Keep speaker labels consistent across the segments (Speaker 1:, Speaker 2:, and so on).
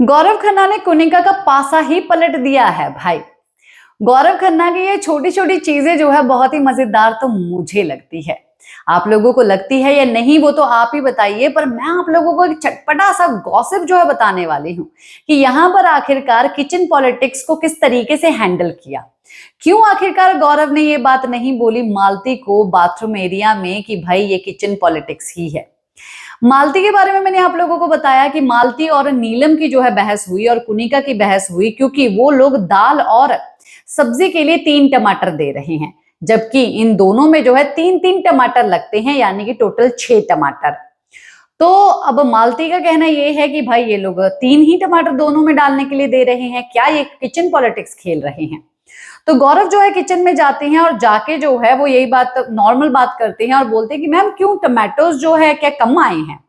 Speaker 1: गौरव खन्ना ने कुनिका का पासा ही पलट दिया है भाई। गौरव खन्ना की ये छोटी छोटी चीजें जो है बहुत ही मजेदार तो मुझे लगती है। आप लोगों को लगती है या नहीं वो तो आप ही बताइए, पर मैं आप लोगों को एक चटपटा सा गॉसिप जो है बताने वाली हूँ कि यहाँ पर आखिरकार किचन पॉलिटिक्स को किस तरीके से हैंडल किया। क्यों आखिरकार गौरव ने ये बात नहीं बोली मालती को बाथरूम एरिया में कि भाई ये किचन पॉलिटिक्स ही है। मालती के बारे में मैंने आप लोगों को बताया कि मालती और नीलम की जो है बहस हुई और कुनिका की बहस हुई, क्योंकि वो लोग दाल और सब्जी के लिए 3 टमाटर दे रहे हैं, जबकि इन दोनों में जो है 3-3 टमाटर लगते हैं, यानी कि टोटल 6 टमाटर। तो अब मालती का कहना ये है कि भाई ये लोग 3 ही टमाटर दोनों में डालने के लिए दे रहे हैं, क्या ये किचन पॉलिटिक्स खेल रहे हैं। तो गौरव जो है किचन में जाते हैं और जाके जो है वो यही बात नॉर्मल बात करते हैं और बोलते हैं कि मैम क्यों टमाटोज जो है क्या कम आए हैं।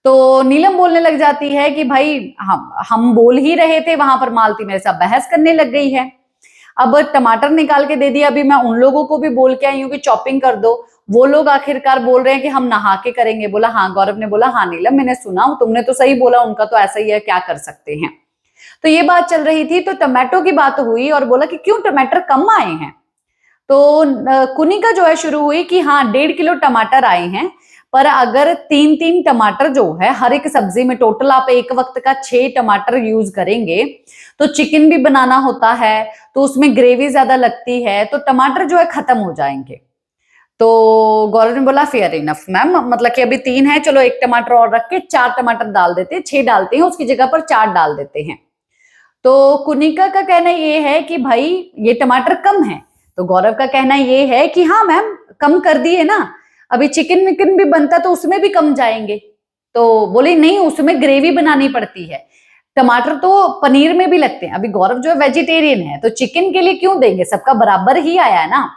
Speaker 1: तो नीलम बोलने लग जाती है कि भाई हम बोल ही रहे थे, वहां पर मालती मेरे साथ बहस करने लग गई है। अब टमाटर निकाल के दे दिया, अभी मैं उन लोगों को भी बोल के आई हूँ कि चॉपिंग कर दो। वो लोग आखिरकार बोल रहे हैं कि हम नहा के करेंगे। बोला हाँ, गौरव ने बोला हाँ नीलम मैंने सुना, तुमने तो सही बोला, उनका तो ऐसा ही है, क्या कर सकते हैं। तो ये बात चल रही थी, तो टमाटो की बात हुई और बोला कि क्यों टमाटर कम आए हैं। तो कुनिका जो है शुरू हुई कि हाँ 1.5 किलो टमाटर आए हैं, पर अगर 3-3 टमाटर जो है हर एक सब्जी में टोटल आप एक वक्त का 6 टमाटर यूज करेंगे तो चिकन भी बनाना होता है, तो उसमें ग्रेवी ज्यादा लगती है, तो टमाटर जो है खत्म हो जाएंगे। तो गौरव ने बोला फेयर इनफ मैम, मतलब कि अभी 3 है, चलो 1 टमाटर और रख के 4 टमाटर डाल देते हैं, 6 डालते हैं उसकी जगह पर 4 डाल देते हैं। तो कुनिका का कहना ये है कि भाई ये टमाटर कम है। तो गौरव का कहना ये है कि हाँ मैम कम कर दिए ना, अभी चिकन विकन भी बनता तो उसमें भी कम जाएंगे। तो बोले नहीं, उसमें ग्रेवी बनानी पड़ती है, टमाटर तो पनीर में भी लगते हैं। अभी गौरव जो है वेजिटेरियन है, तो चिकन के लिए क्यों देंगे, सबका बराबर ही आया है ना,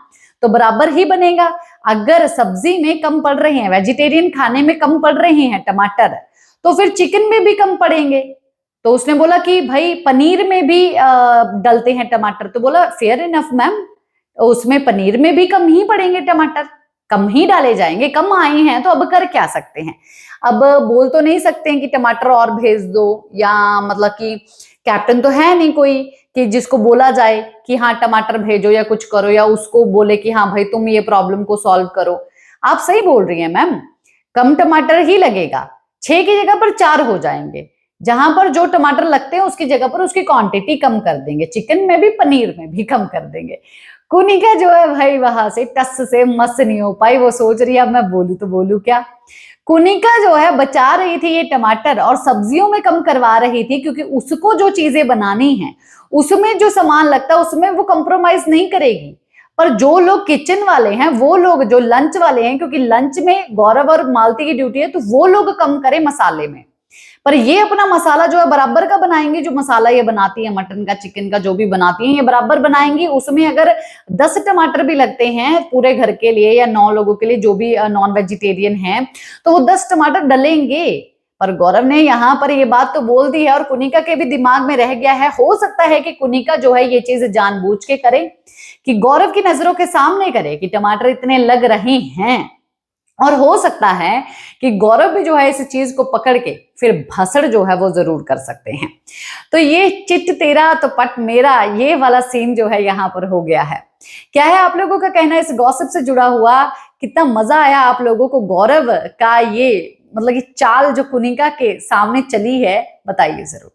Speaker 1: तो बराबर ही बनेगा। अगर सब्जी में कम पड़ रहे हैं, वेजिटेरियन खाने में कम पड़ रहे हैं टमाटर, तो फिर चिकन में भी कम पड़ेंगे। तो उसने बोला कि भाई पनीर में भी डलते हैं टमाटर। तो बोला फेयर इनफ मैम, उसमें पनीर में भी कम ही पड़ेंगे टमाटर, कम ही डाले जाएंगे, कम आए हैं तो अब कर क्या सकते हैं। अब बोल तो नहीं सकते हैं कि टमाटर और भेज दो, या मतलब कि कैप्टन तो है नहीं कोई कि जिसको बोला जाए कि हाँ टमाटर भेजो या कुछ करो, या उसको बोले कि हाँ भाई तुम ये प्रॉब्लम को सॉल्व करो। आप सही बोल रही हैं मैम, कम टमाटर ही लगेगा, 6 की जगह पर 4 हो जाएंगे। जहां पर जो टमाटर लगते हैं उसकी जगह पर उसकी क्वांटिटी कम कर देंगे, चिकन में भी पनीर में भी कम कर देंगे। कुनिका जो है भाई वहां से टस से मस नहीं हो पाई, वो सोच रही है अब मैं बोलू तो बोलू क्या। कुनिका जो है बचा रही थी ये टमाटर और सब्जियों में कम करवा रही थी, क्योंकि उसको जो चीजें बनानी है उसमें जो सामान लगता है उसमें वो कंप्रोमाइज नहीं करेगी। पर जो लोग किचन वाले हैं, वो लोग जो लंच वाले हैं, क्योंकि लंच में गौरव और मालती की ड्यूटी है, तो वो लोग कम करें मसाले में, पर ये अपना मसाला जो है बराबर का बनाएंगे। जो मसाला ये बनाती है मटन का, चिकन का, जो भी बनाती है ये बराबर बनाएंगी। उसमें अगर 10 टमाटर भी लगते हैं पूरे घर के लिए या 9 लोगों के लिए, जो भी नॉन वेजिटेरियन हैं, तो वो 10 टमाटर डलेंगे। पर गौरव ने यहाँ पर ये बात तो बोल दी है और कुनिका के भी दिमाग में रह गया है। हो सकता है कि कुनिका जो है ये चीज जानबूझ के करे, कि गौरव की नजरों के सामने करे कि टमाटर इतने लग रहे हैं, और हो सकता है कि गौरव भी जो है इस चीज को पकड़ के फिर भसड़ जो है वो जरूर कर सकते हैं। तो ये चिट तेरा तो पट मेरा, ये वाला सीन जो है यहाँ पर हो गया है। क्या है आप लोगों का कहना इस गॉसिप से जुड़ा हुआ, कितना मजा आया आप लोगों को गौरव का ये मतलब कि चाल जो कुनिका के सामने चली है, बताइए जरूर।